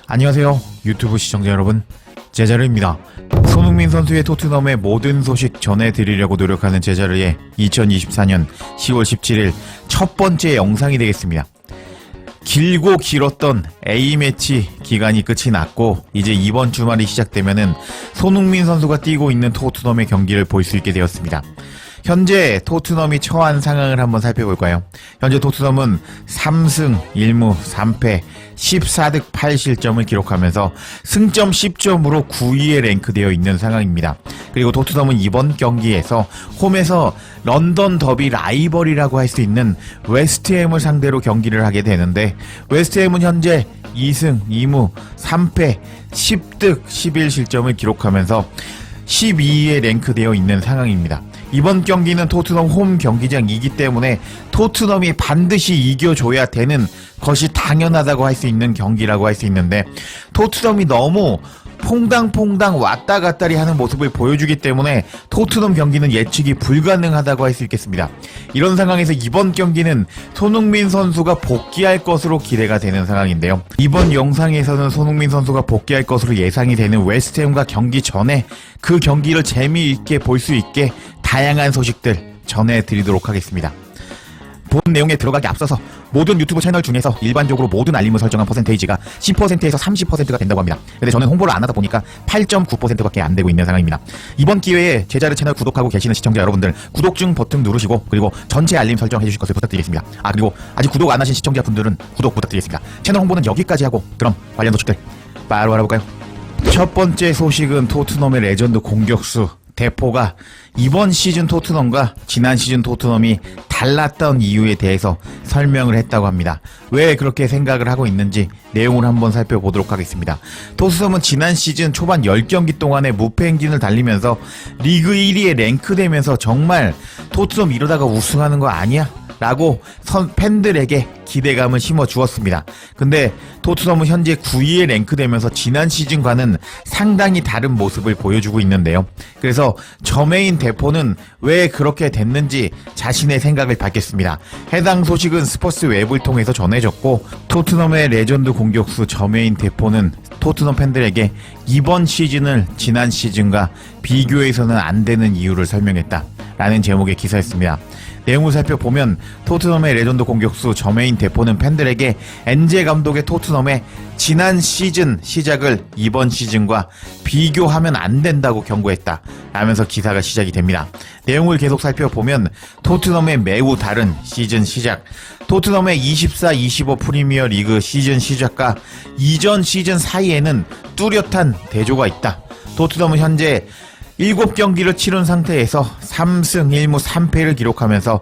안녕하세요 유튜브 시청자 여러분, 제자르입니다. 손흥민 선수의 토트넘의 모든 소식 전해드리려고 노력하는 제자르의 2024년 10월 17일 첫 번째 영상이 되겠습니다. 길고 길었던 A매치 기간이 끝이 났고 이제 이번 주말이 시작되면은 손흥민 선수가 뛰고 있는 토트넘의 경기를 볼 수 있게 되었습니다. 현재 토트넘이 처한 상황을 한번 살펴볼까요? 현재 토트넘은 3승 1무 3패 14득 8실점을 기록하면서 승점 10점으로 9위에 랭크되어 있는 상황입니다. 그리고 토트넘은 이번 경기에서 홈에서 런던 더비 라이벌이라고 할 수 있는 웨스트햄을 상대로 경기를 하게 되는데, 웨스트햄은 현재 2승 2무 3패 10득 11실점을 기록하면서 12위에 랭크되어 있는 상황입니다. 이번 경기는 토트넘 홈 경기장이기 때문에 토트넘이 반드시 이겨줘야 되는 것이 당연하다고 할 수 있는 경기라고 할 수 있는데, 토트넘이 너무 퐁당퐁당 왔다 갔다리 하는 모습을 보여주기 때문에 토트넘 경기는 예측이 불가능하다고 할 수 있겠습니다. 이런 상황에서 이번 경기는 손흥민 선수가 복귀할 것으로 기대가 되는 상황인데요. 이번 영상에서는 손흥민 선수가 복귀할 것으로 예상이 되는 웨스트햄과 경기 전에 그 경기를 재미있게 볼 수 있게 다양한 소식들 전해드리도록 하겠습니다. 본 내용에 들어가기 앞서서 모든 유튜브 채널 중에서 일반적으로 모든 알림을 설정한 퍼센테이지가 10%에서 30%가 된다고 합니다. 근데 저는 홍보를 안 하다 보니까 8.9%밖에 안 되고 있는 상황입니다. 이번 기회에 제자르 채널 구독하고 계시는 시청자 여러분들, 구독증 버튼 누르시고 그리고 전체 알림 설정해 주실 것을 부탁드리겠습니다. 그리고 아직 구독 안 하신 시청자분들은 구독 부탁드리겠습니다. 채널 홍보는 여기까지 하고 그럼 관련 소식들 바로 알아볼까요? 첫 번째 소식은 토트넘의 레전드 공격수 대포가 이번 시즌 토트넘과 지난 시즌 토트넘이 달랐던 이유에 대해서 설명을 했다고 합니다. 왜 그렇게 생각을 하고 있는지 내용을 한번 살펴보도록 하겠습니다. 토트넘은 지난 시즌 초반 10경기 동안의 무패 행진을 달리면서 리그 1위에 랭크되면서 정말 토트넘 이러다가 우승하는 거 아니야? 라고 팬들에게 기대감을 심어주었습니다. 근데 토트넘은 현재 9위에 랭크되면서 지난 시즌과는 상당히 다른 모습을 보여주고 있는데요. 그래서 저메인 대포는 왜 그렇게 됐는지 자신의 생각을 밝혔습니다. 해당 소식은 스퍼스 웹을 통해서 전해졌고, 토트넘의 레전드 공격수 저메인 대포는 토트넘 팬들에게 이번 시즌을 지난 시즌과 비교해서는 안 되는 이유를 설명했다 라는 제목의 기사였습니다. 내용을 살펴보면 토트넘의 레전드 공격수 저메인 대포는 팬들에게 엔제 감독의 토트넘의 지난 시즌 시작을 이번 시즌과 비교하면 안 된다고 경고했다 라면서 기사가 시작이 됩니다. 내용을 계속 살펴보면 토트넘의 매우 다른 시즌 시작, 토트넘의 24-25 프리미어 리그 시즌 시작과 이전 시즌 사이에는 뚜렷한 대조가 있다. 토트넘은 현재 7경기를 치른 상태에서 3승 1무 3패를 기록하면서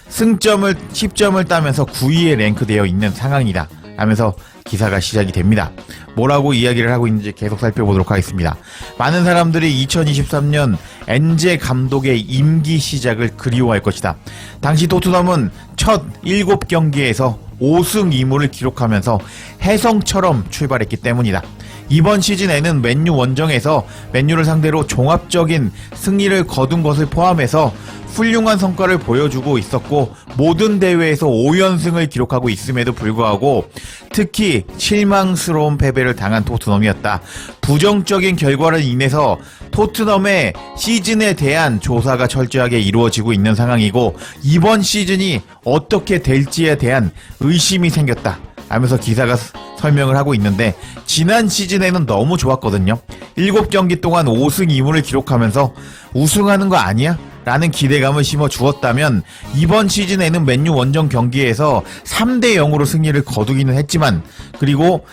승점을 10점을 따면서 9위에 랭크되어 있는 상황이다 하면서 기사가 시작이 됩니다. 뭐라고 이야기를 하고 있는지 계속 살펴보도록 하겠습니다. 많은 사람들이 2023년 엔제 감독의 임기 시작을 그리워할 것이다. 당시 토트넘은 첫 7경기에서 5승 2무를 기록하면서 혜성처럼 출발했기 때문이다. 이번 시즌에는 맨유 원정에서 맨유를 상대로 종합적인 승리를 거둔 것을 포함해서 훌륭한 성과를 보여주고 있었고, 모든 대회에서 5연승을 기록하고 있음에도 불구하고 특히 실망스러운 패배를 당한 토트넘이었다. 부정적인 결과를 인해서 토트넘의 시즌에 대한 조사가 철저하게 이루어지고 있는 상황이고, 이번 시즌이 어떻게 될지에 대한 의심이 생겼다 하면서 기사가 설명을 하고 있는데, 지난 시즌에는 너무 좋았거든요. 7경기 동안 5승 2무를 기록하면서 우승하는 거 아니야? 라는 기대감을 심어 주었다면, 이번 시즌에는 맨유 원정 경기에서 3대 0으로 승리를 거두기는 했지만, 그리고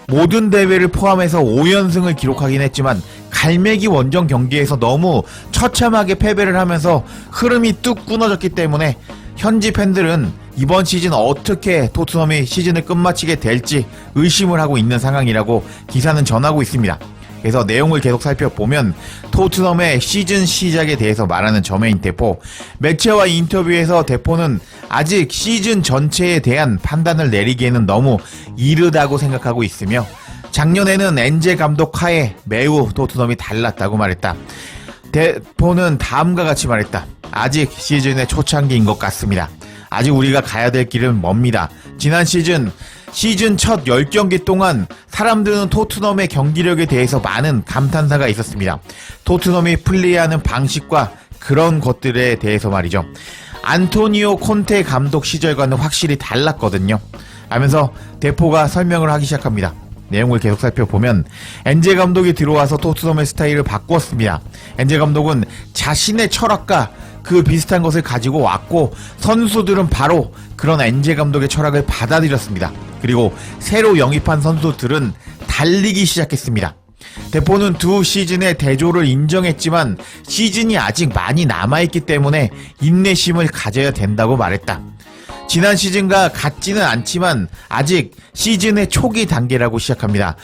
모든 대회를 포함해서 5연승을 기록하긴 했지만 갈매기 원정 경기에서 너무 처참하게 패배를 하면서 흐름이 뚝 끊어졌기 때문에 현지 팬들은 이번 시즌 어떻게 토트넘이 시즌을 끝마치게 될지 의심을 하고 있는 상황이라고 기사는 전하고 있습니다. 그래서 내용을 계속 살펴보면 토트넘의 시즌 시작에 대해서 말하는 저메인 대포, 매체와 인터뷰에서 대포는 아직 시즌 전체에 대한 판단을 내리기에는 너무 이르다고 생각하고 있으며, 작년에는 엔제 감독 하에 매우 토트넘이 달랐다고 말했다. 대포는 다음과 같이 말했다. 아직 시즌의 초창기인 것 같습니다. 아직 우리가 가야 될 길은 멉니다. 지난 시즌 첫 10경기 동안 사람들은 토트넘의 경기력에 대해서 많은 감탄사가 있었습니다. 토트넘이 플레이하는 방식과 그런 것들에 대해서 말이죠. 안토니오 콘테 감독 시절과는 확실히 달랐거든요. 하면서 대포가 설명을 하기 시작합니다. 내용을 계속 살펴보면 엔제 감독이 들어와서 토트넘의 스타일을 바꾸었습니다. 엔제 감독은 자신의 철학과 그 비슷한 것을 가지고 왔고 선수들은 바로 그런 엔제 감독의 철학을 받아들였습니다. 그리고 새로 영입한 선수들은 달리기 시작했습니다. 대포는 두 시즌의 대조를 인정했지만 시즌이 아직 많이 남아있기 때문에 인내심을 가져야 된다고 말했다. 지난 시즌과 같지는 않지만 아직 시즌의 초기 단계라고 시작합니다.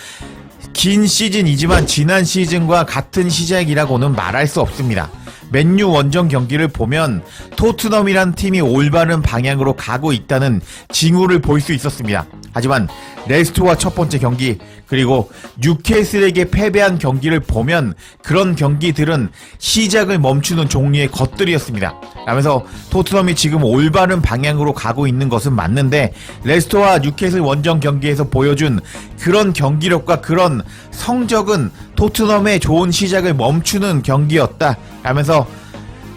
긴 시즌이지만 지난 시즌과 같은 시작이라고는 말할 수 없습니다. 맨유 원정 경기를 보면 토트넘이란 팀이 올바른 방향으로 가고 있다는 징후를 볼 수 있었습니다. 하지만 레스터와 첫 번째 경기 그리고 뉴캐슬에게 패배한 경기를 보면 그런 경기들은 시작을 멈추는 종류의 것들이었습니다. 라면서 토트넘이 지금 올바른 방향으로 가고 있는 것은 맞는데 레스터와 뉴캐슬 원정 경기에서 보여준 그런 경기력과 그런 성적은 토트넘의 좋은 시작을 멈추는 경기였다 라면서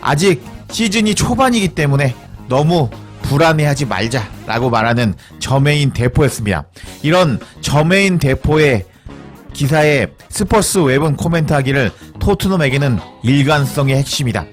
아직 시즌이 초반이기 때문에 너무 불안해하지 말자라고 말하는 저메인 대포였습니다. 이런 저메인 대포의 기사에 스퍼스 웹은 코멘트하기를 토트넘에게는 일관성의 핵심이다.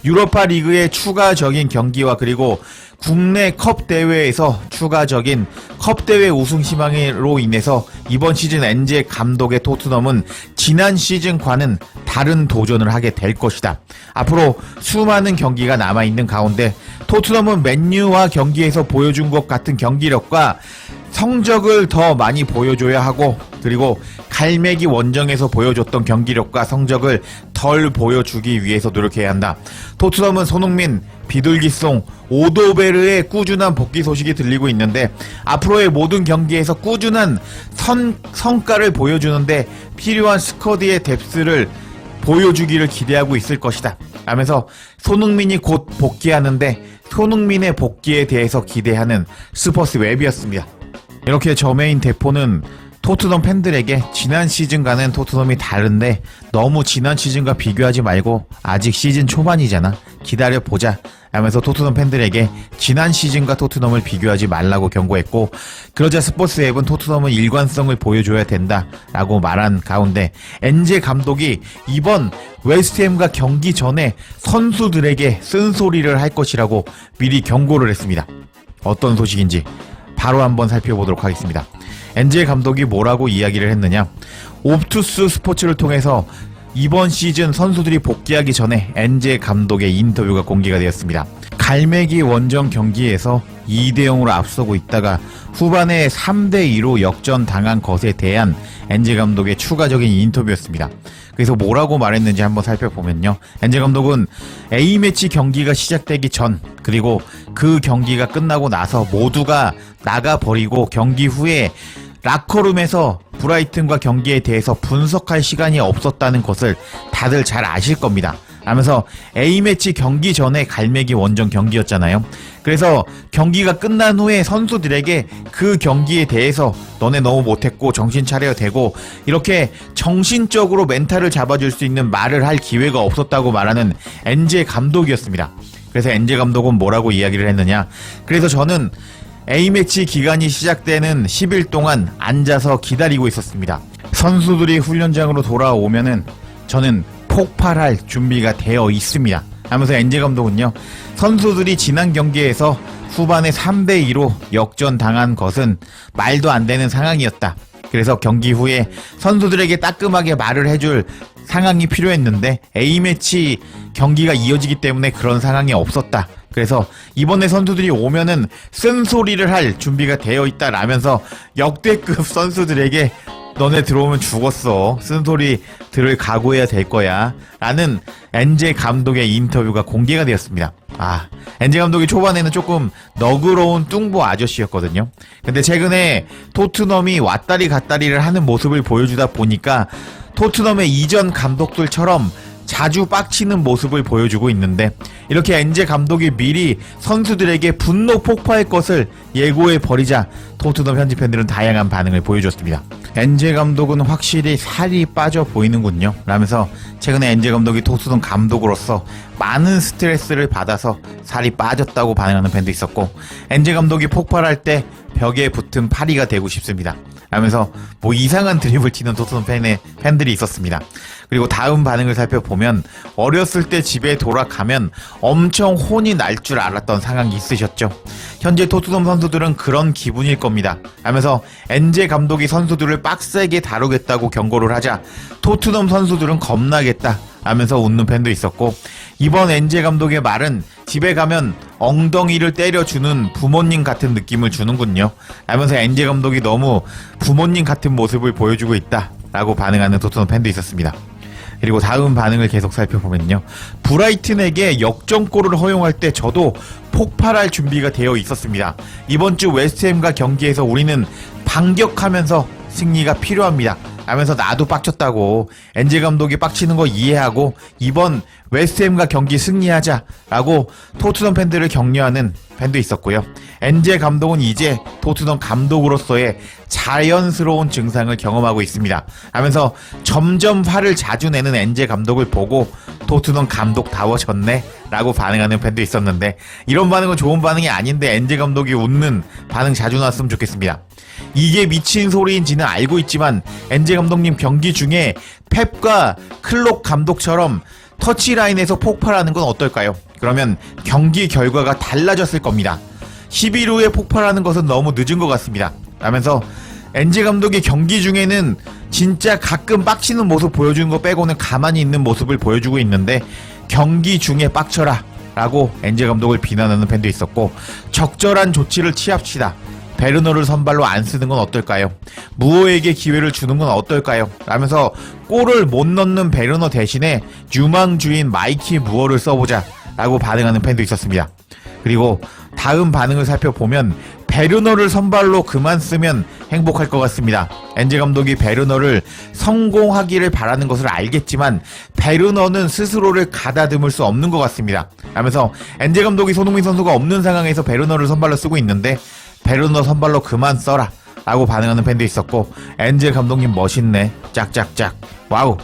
유로파 리그의 추가적인 경기와 그리고 국내 컵 대회에서 추가적인 컵 대회 우승 희망으로 인해서 이번 시즌 엔제 감독의 토트넘은 지난 시즌과는 다른 도전을 하게 될 것이다. 앞으로 수많은 경기가 남아있는 가운데 토트넘은 맨유와 경기에서 보여준 것 같은 경기력과 성적을 더 많이 보여줘야 하고 그리고 갈매기 원정에서 보여줬던 경기력과 성적을 덜 보여주기 위해서 노력해야 한다. 토트넘은 손흥민, 비둘기송, 오도베르의 꾸준한 복귀 소식이 들리고 있는데 앞으로의 모든 경기에서 꾸준한 성과를 보여주는데 필요한 스쿼드의 뎁스를 보여주기를 기대하고 있을 것이다. 하면서 손흥민이 곧 복귀하는데 손흥민의 복귀에 대해서 기대하는 스퍼스 웹이었습니다. 이렇게 저메인 대포는 토트넘 팬들에게 지난 시즌과는 토트넘이 다른데 너무 지난 시즌과 비교하지 말고 아직 시즌 초반이잖아. 기다려보자 하면서 토트넘 팬들에게 지난 시즌과 토트넘을 비교하지 말라고 경고했고 그러자 스포츠 앱은 토트넘은 일관성을 보여줘야 된다라고 말한 가운데 엔제 감독이 이번 웨스트햄과 경기 전에 선수들에게 쓴소리를 할 것이라고 미리 경고를 했습니다. 어떤 소식인지 바로 한번 살펴보도록 하겠습니다. 엔제 감독이 뭐라고 이야기를 했느냐. 옵투스 스포츠를 통해서 이번 시즌 선수들이 복귀하기 전에 엔제 감독의 인터뷰가 공개가 되었습니다. 갈매기 원정 경기에서 2대0으로 앞서고 있다가 후반에 3대2로 역전당한 것에 대한 엔제 감독의 추가적인 인터뷰였습니다. 그래서 뭐라고 말했는지 한번 살펴보면요. 엔제 감독은 A매치 경기가 시작되기 전 그리고 그 경기가 끝나고 나서 모두가 나가버리고 경기 후에 라커룸에서 브라이튼과 경기에 대해서 분석할 시간이 없었다는 것을 다들 잘 아실 겁니다. 하면서 A매치 경기 전에 갈매기 원정 경기였잖아요. 그래서 경기가 끝난 후에 선수들에게 그 경기에 대해서 너네 너무 못했고 정신 차려야 되고 이렇게 정신적으로 멘탈을 잡아줄 수 있는 말을 할 기회가 없었다고 말하는 엔제 감독이었습니다. 그래서 엔제 감독은 뭐라고 이야기를 했느냐. 그래서 저는 A매치 기간이 시작되는 10일 동안 앉아서 기다리고 있었습니다. 선수들이 훈련장으로 돌아오면은 저는 폭발할 준비가 되어 있습니다. 하면서 엔제 감독은요. 선수들이 지난 경기에서 후반에 3대2로 역전당한 것은 말도 안 되는 상황이었다. 그래서 경기 후에 선수들에게 따끔하게 말을 해줄 상황이 필요했는데 A매치 경기가 이어지기 때문에 그런 상황이 없었다. 그래서 이번에 선수들이 오면은 쓴소리를 할 준비가 되어 있다라면서 역대급 선수들에게 너네 들어오면 죽었어. 쓴소리 들을 각오해야 될 거야. 라는 엔제 감독의 인터뷰가 공개가 되었습니다. 엔제 감독이 초반에는 조금 너그러운 뚱보 아저씨였거든요. 근데 최근에 토트넘이 왔다리 갔다리를 하는 모습을 보여주다 보니까 토트넘의 이전 감독들처럼 자주 빡치는 모습을 보여주고 있는데, 이렇게 엔제 감독이 미리 선수들에게 분노 폭발 것을 예고해 버리자 토트넘 현지 팬들은 다양한 반응을 보여줬습니다. 엔제 감독은 확실히 살이 빠져 보이는군요 라면서 최근에 엔제 감독이 토트넘 감독으로서 많은 스트레스를 받아서 살이 빠졌다고 반응하는 팬도 있었고, 엔제 감독이 폭발할 때 벽에 붙은 파리가 되고 싶습니다 라면서 뭐 이상한 드립을 치는 토트넘 팬들이 있었습니다. 그리고 다음 반응을 살펴보면, 어렸을 때 집에 돌아가면 엄청 혼이 날 줄 알았던 상황이 있으셨죠. 현재 토트넘 선수들은 그런 기분일 겁니다 하면서 엔제 감독이 선수들을 빡세게 다루겠다고 경고를 하자 토트넘 선수들은 겁나겠다 하면서 웃는 팬도 있었고, 이번 엔제 감독의 말은 집에 가면 엉덩이를 때려주는 부모님 같은 느낌을 주는군요 하면서 엔제 감독이 너무 부모님 같은 모습을 보여주고 있다 라고 반응하는 토트넘 팬도 있었습니다. 그리고 다음 반응을 계속 살펴보면요, 브라이튼에게 역전골을 허용할 때 저도 폭발할 준비가 되어 있었습니다. 이번 주 웨스트햄과 경기에서 우리는 반격하면서 승리가 필요합니다 하면서 나도 빡쳤다고, 엔제 감독이 빡치는 거 이해하고 이번 웨스트햄과 경기 승리하자 라고 토트넘 팬들을 격려하는 팬도 있었고요. 엔제 감독은 이제 토트넘 감독으로서의 자연스러운 증상을 경험하고 있습니다 하면서 점점 화를 자주 내는 엔제 감독을 보고 토트넘 감독다워졌네 라고 반응하는 팬도 있었는데, 이런 반응은 좋은 반응이 아닌데 엔제 감독이 웃는 반응 자주 나왔으면 좋겠습니다. 이게 미친 소리인지는 알고 있지만 엔제 감독님 경기 중에 펩과 클록 감독처럼 터치라인에서 폭발하는 건 어떨까요? 그러면 경기 결과가 달라졌을 겁니다. 10일 후에 폭발하는 것은 너무 늦은 것 같습니다 라면서 엔제 감독이 경기 중에는 진짜 가끔 빡치는 모습 보여주는 거 빼고는 가만히 있는 모습을 보여주고 있는데, 경기 중에 빡쳐라 라고 엔제 감독을 비난하는 팬도 있었고, 적절한 조치를 취합시다, 베르너를 선발로 안 쓰는 건 어떨까요? 무어에게 기회를 주는 건 어떨까요? 라면서 골을 못 넣는 베르너 대신에 유망주인 마이키 무어를 써보자 라고 반응하는 팬도 있었습니다. 그리고 다음 반응을 살펴보면, 베르너를 선발로 그만 쓰면 행복할 것 같습니다. 엔제 감독이 베르너를 성공하기를 바라는 것을 알겠지만 베르너는 스스로를 가다듬을 수 없는 것 같습니다 하면서 엔제 감독이 손흥민 선수가 없는 상황에서 베르너를 선발로 쓰고 있는데 베르너 선발로 그만 써라 라고 반응하는 팬도 있었고, 엔제 감독님 멋있네 짝짝짝 와우,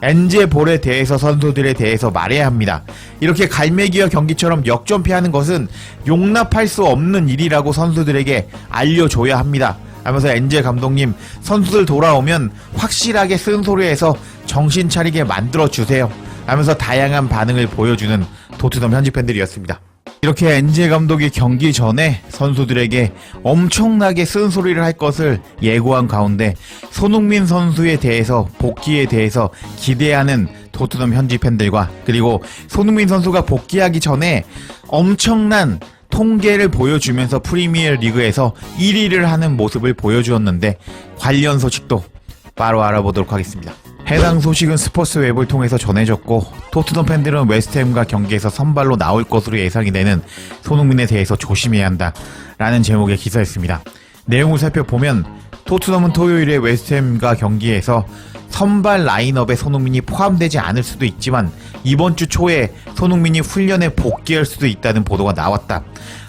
엔제 볼에 대해서 선수들에 대해서 말해야 합니다. 이렇게 갈매기와 경기처럼 역전패하는 것은 용납할 수 없는 일이라고 선수들에게 알려줘야 합니다 하면서 엔제 감독님 선수들 돌아오면 확실하게 쓴소리해서 정신 차리게 만들어주세요 하면서 다양한 반응을 보여주는 토트넘 현지 팬들이었습니다. 이렇게 엔제 감독이 경기 전에 선수들에게 엄청나게 쓴소리를 할 것을 예고한 가운데 손흥민 선수에 대해서, 복귀에 대해서 기대하는 토트넘 현지 팬들과, 그리고 손흥민 선수가 복귀하기 전에 엄청난 통계를 보여주면서 프리미어 리그에서 1위를 하는 모습을 보여주었는데, 관련 소식도 바로 알아보도록 하겠습니다. 해당 소식은 스포츠 웹을 통해서 전해졌고, 토트넘 팬들은 웨스트햄과 경기에서 선발로 나올 것으로 예상이 되는 손흥민에 대해서 조심해야 한다 라는 제목의 기사였습니다. 내용을 살펴보면 토트넘은 토요일에 웨스트햄과 경기에서 선발 라인업에 손흥민이 포함되지 않을 수도 있지만 이번 주 초에 손흥민이 훈련에 복귀할 수도 있다는 보도가 나왔다.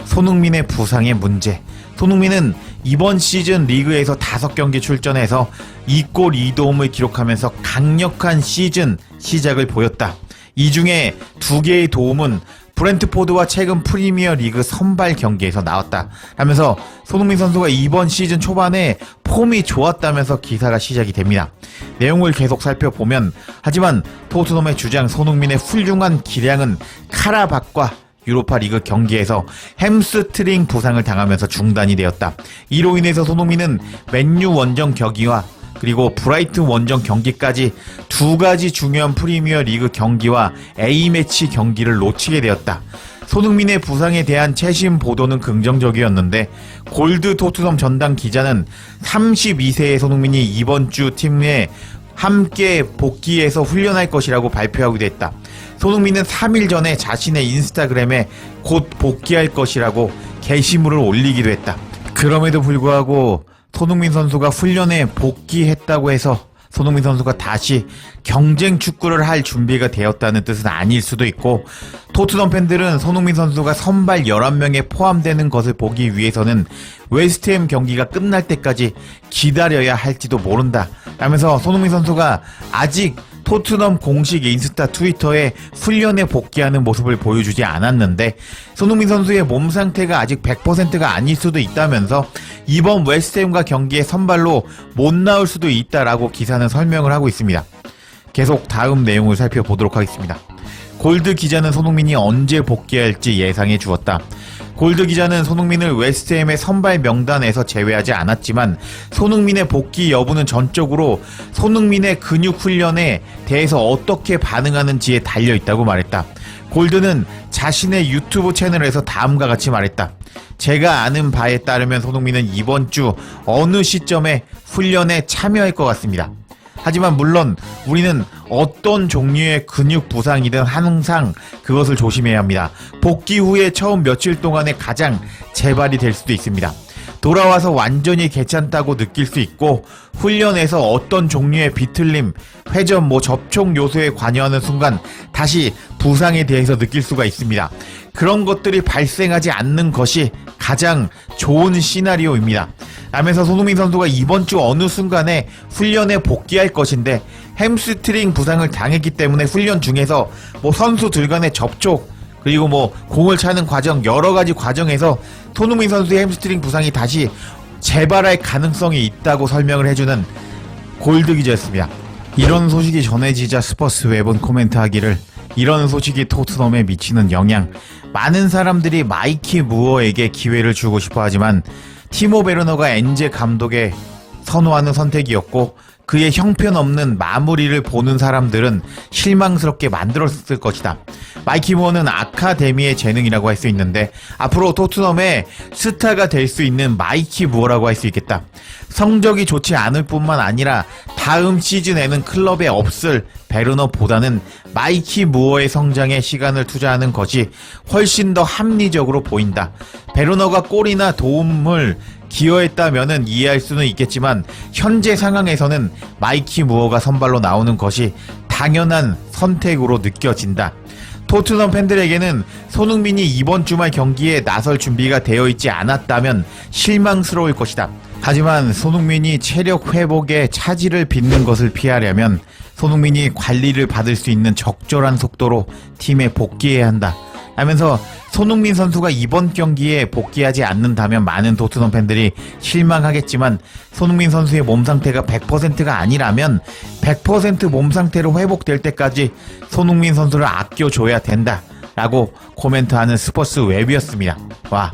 손흥민의 부상의 문제. 손흥민은 이번 시즌 리그에서 5경기 출전해서 2골 2도움을 기록하면서 강력한 시즌 시작을 보였다. 이 중에 2개의 도움은 브렌트포드와 최근 프리미어 리그 선발 경기에서 나왔다 하면서 손흥민 선수가 이번 시즌 초반에 폼이 좋았다면서 기사가 시작이 됩니다. 내용을 계속 살펴보면, 하지만 토트넘의 주장 손흥민의 훌륭한 기량은 카라박과 유로파 리그 경기에서 햄스트링 부상을 당하면서 중단이 되었다. 이로 인해서 손흥민은 맨유 원정 경기와 그리고 브라이튼 원정 경기까지 2가지 중요한 프리미어 리그 경기와 A매치 경기를 놓치게 되었다. 손흥민의 부상에 대한 최신 보도는 긍정적이었는데, 골드 토트넘 전담 기자는 32세의 손흥민이 이번 주 팀에 함께 복귀해서 훈련할 것이라고 발표하기도 했다. 손흥민은 3일 전에 자신의 인스타그램에 곧 복귀할 것이라고 게시물을 올리기도 했다. 그럼에도 불구하고 손흥민 선수가 훈련에 복귀했다고 해서 손흥민 선수가 다시 경쟁 축구를 할 준비가 되었다는 뜻은 아닐 수도 있고, 토트넘 팬들은 손흥민 선수가 선발 11명에 포함되는 것을 보기 위해서는 웨스트햄 경기가 끝날 때까지 기다려야 할지도 모른다 라면서 손흥민 선수가 아직 토트넘 공식 인스타 트위터에 훈련에 복귀하는 모습을 보여주지 않았는데, 손흥민 선수의 몸 상태가 아직 100%가 아닐 수도 있다면서 이번 웨스트햄과 경기에 선발로 못 나올 수도 있다라고 기사는 설명을 하고 있습니다. 계속 다음 내용을 살펴보도록 하겠습니다. 골드 기자는 손흥민이 언제 복귀할지 예상해 주었다. 골드 기자는 손흥민을 웨스트햄의 선발 명단에서 제외하지 않았지만 손흥민의 복귀 여부는 전적으로 손흥민의 근육 훈련에 대해서 어떻게 반응하는지에 달려있다고 말했다. 골드는 자신의 유튜브 채널에서 다음과 같이 말했다. 제가 아는 바에 따르면 손흥민은 이번 주 어느 시점에 훈련에 참여할 것 같습니다. 하지만 물론 우리는 어떤 종류의 근육 부상이든 항상 그것을 조심해야 합니다. 복귀 후에 처음 며칠 동안에 가장 재발이 될 수도 있습니다. 돌아와서 완전히 괜찮다고 느낄 수 있고, 훈련에서 어떤 종류의 비틀림, 회전, 접촉 요소에 관여하는 순간 다시 부상에 대해서 느낄 수가 있습니다. 그런 것들이 발생하지 않는 것이 가장 좋은 시나리오입니다. 라면서 손흥민 선수가 이번 주 어느 순간에 훈련에 복귀할 것인데, 햄스트링 부상을 당했기 때문에 훈련 중에서 선수들 간의 접촉, 그리고 공을 차는 과정, 여러 가지 과정에서 손흥민 선수의 햄스트링 부상이 다시 재발할 가능성이 있다고 설명을 해주는 골드 기자였습니다. 이런 소식이 전해지자 스퍼스 웹은 코멘트하기를, 이런 소식이 토트넘에 미치는 영향, 많은 사람들이 마이키 무어에게 기회를 주고 싶어 하지만 티모 베르너가 엔제 감독의 선호하는 선택이었고, 그의 형편없는 마무리를 보는 사람들은 실망스럽게 만들었을 것이다. 마이키 무어는 아카데미의 재능이라고 할 수 있는데 앞으로 토트넘의 스타가 될 수 있는 마이키 무어라고 할 수 있겠다. 성적이 좋지 않을 뿐만 아니라 다음 시즌에는 클럽에 없을 베르너보다는 마이키 무어의 성장에 시간을 투자하는 것이 훨씬 더 합리적으로 보인다. 베르너가 골이나 도움을 기여했다면은 이해할 수는 있겠지만 현재 상황에서는 마이키 무어가 선발로 나오는 것이 당연한 선택으로 느껴진다. 토트넘 팬들에게는 손흥민이 이번 주말 경기에 나설 준비가 되어 있지 않았다면 실망스러울 것이다. 하지만 손흥민이 체력 회복에 차질을 빚는 것을 피하려면 손흥민이 관리를 받을 수 있는 적절한 속도로 팀에 복귀해야 한다 하면서, 손흥민 선수가 이번 경기에 복귀하지 않는다면 많은 토트넘 팬들이 실망하겠지만 손흥민 선수의 몸 상태가 100%가 아니라면 100% 몸 상태로 회복될 때까지 손흥민 선수를 아껴줘야 된다 라고 코멘트하는 스퍼스 웹이었습니다. 와,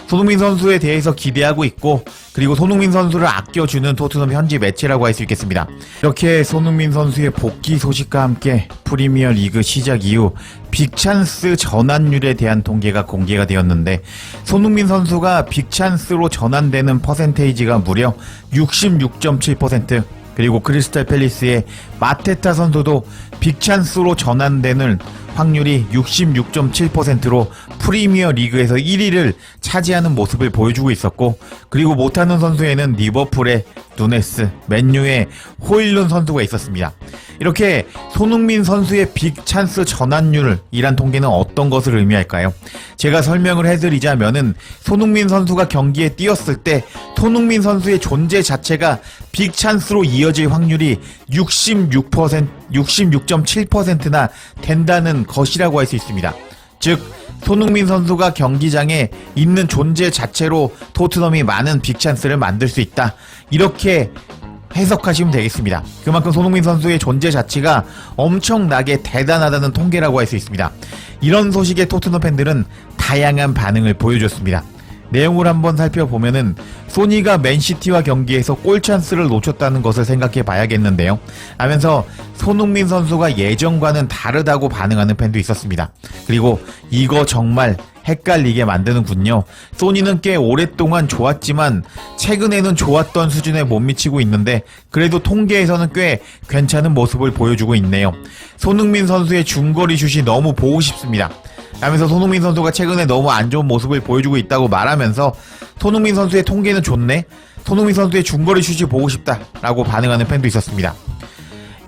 손흥민 선수에 대해서 기대하고 있고, 그리고 손흥민 선수를 아껴주는 토트넘 현지 매체라고 할 수 있겠습니다. 이렇게 손흥민 선수의 복귀 소식과 함께 프리미어 리그 시작 이후 빅찬스 전환율에 대한 통계가 공개가 되었는데, 손흥민 선수가 빅찬스로 전환되는 퍼센테이지가 무려 66.7%, 그리고 크리스탈 팰리스의 마테타 선수도 빅찬스로 전환되는 확률이 66.7%로 프리미어 리그에서 1위를 차지하는 모습을 보여주고 있었고, 그리고 못하는 선수에는 리버풀의 누네스, 맨유의 호일룬 선수가 있었습니다. 이렇게 손흥민 선수의 빅찬스 전환율이란 통계는 어떤 것을 의미할까요? 제가 설명을 해드리자면은, 손흥민 선수가 경기에 뛰었을 때 손흥민 선수의 존재 자체가 빅찬스로 이어질 확률이 66.7%나 된다는 것이라고 할 수 있습니다. 즉, 손흥민 선수가 경기장에 있는 존재 자체로 토트넘이 많은 빅찬스를 만들 수 있다, 이렇게 해석하시면 되겠습니다. 그만큼 손흥민 선수의 존재 자체가 엄청나게 대단하다는 통계라고 할 수 있습니다. 이런 소식에 토트넘 팬들은 다양한 반응을 보여줬습니다. 내용을 한번 살펴보면은, 소니가 맨시티와 경기에서 골 찬스를 놓쳤다는 것을 생각해 봐야겠는데요 하면서 손흥민 선수가 예전과는 다르다고 반응하는 팬도 있었습니다. 그리고 이거 정말 헷갈리게 만드는군요. 소니는 꽤 오랫동안 좋았지만 최근에는 좋았던 수준에 못 미치고 있는데 그래도 통계에서는 꽤 괜찮은 모습을 보여주고 있네요. 손흥민 선수의 중거리 슛이 너무 보고 싶습니다 하면서 손흥민 선수가 최근에 너무 안 좋은 모습을 보여주고 있다고 말하면서, 손흥민 선수의 통계는 좋네, 손흥민 선수의 중거리 슛이 보고 싶다 라고 반응하는 팬도 있었습니다.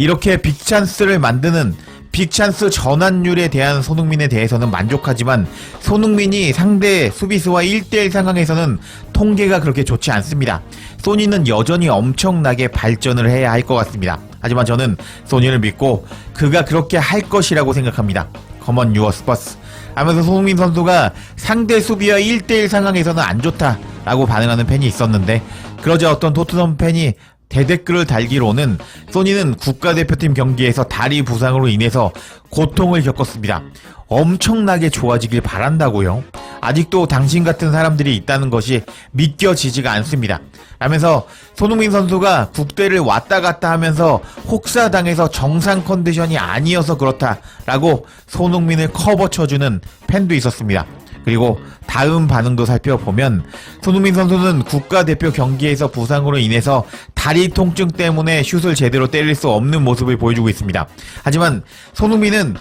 이렇게 빅찬스를 만드는 빅찬스 전환율에 대한 손흥민에 대해서는 만족하지만 손흥민이 상대 수비수와 1대1 상황에서는 통계가 그렇게 좋지 않습니다. 소니는 여전히 엄청나게 발전을 해야 할 것 같습니다. 하지만 저는 소니를 믿고 그가 그렇게 할 것이라고 생각합니다. Come on, your Spurs. 하면서 손흥민 선수가 상대 수비와 1대1 상황에서는 안 좋다라고 반응하는 팬이 있었는데, 그러자 어떤 토트넘 팬이 대댓글을 달기로는 소니는 국가대표팀 경기에서 다리 부상으로 인해서 고통을 겪었습니다. 엄청나게 좋아지길 바란다고요. 아직도 당신 같은 사람들이 있다는 것이 믿겨지지가 않습니다. 라면서 손흥민 선수가 국대를 왔다 갔다 하면서 혹사당해서 정상 컨디션이 아니어서 그렇다라고 손흥민을 커버 쳐주는 팬도 있었습니다. 그리고 다음 반응도 살펴보면 손흥민 선수는 국가대표 경기에서 부상으로 인해서 다리 통증 때문에 슛을 제대로 때릴 수 없는 모습을 보여주고 있습니다. 하지만 손흥민은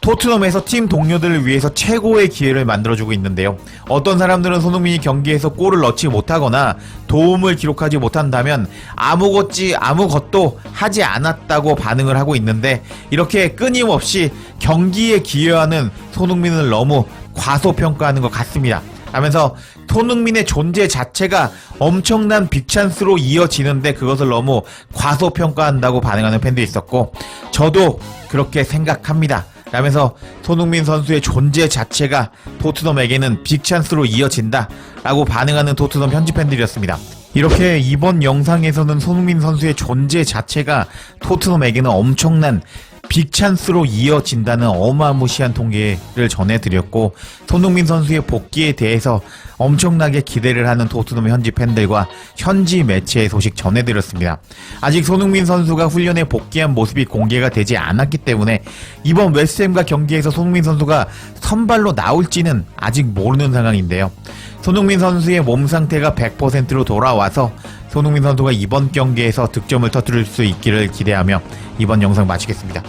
토트넘에서 팀 동료들을 위해서 최고의 기회를 만들어주고 있는데요. 어떤 사람들은 손흥민이 경기에서 골을 넣지 못하거나 도움을 기록하지 못한다면 아무것도 하지 않았다고 반응을 하고 있는데, 이렇게 끊임없이 경기에 기여하는 손흥민을 너무 과소평가하는 것 같습니다. 하면서 손흥민의 존재 자체가 엄청난 빅찬스로 이어지는데 그것을 너무 과소평가한다고 반응하는 팬도 있었고, 저도 그렇게 생각합니다. 라면서 손흥민 선수의 존재 자체가 토트넘에게는 빅찬스로 이어진다 라고 반응하는 토트넘 현지 팬들이었습니다. 이렇게 이번 영상에서는 손흥민 선수의 존재 자체가 토트넘에게는 엄청난 빅찬스로 이어진다는 어마무시한 통계를 전해드렸고, 손흥민 선수의 복귀에 대해서 엄청나게 기대를 하는 토트넘 현지 팬들과 현지 매체의 소식 전해드렸습니다. 아직 손흥민 선수가 훈련에 복귀한 모습이 공개가 되지 않았기 때문에 이번 웨스트햄과 경기에서 손흥민 선수가 선발로 나올지는 아직 모르는 상황인데요. 손흥민 선수의 몸 상태가 100%로 돌아와서 손흥민 선수가 이번 경기에서 득점을 터뜨릴 수 있기를 기대하며 이번 영상 마치겠습니다.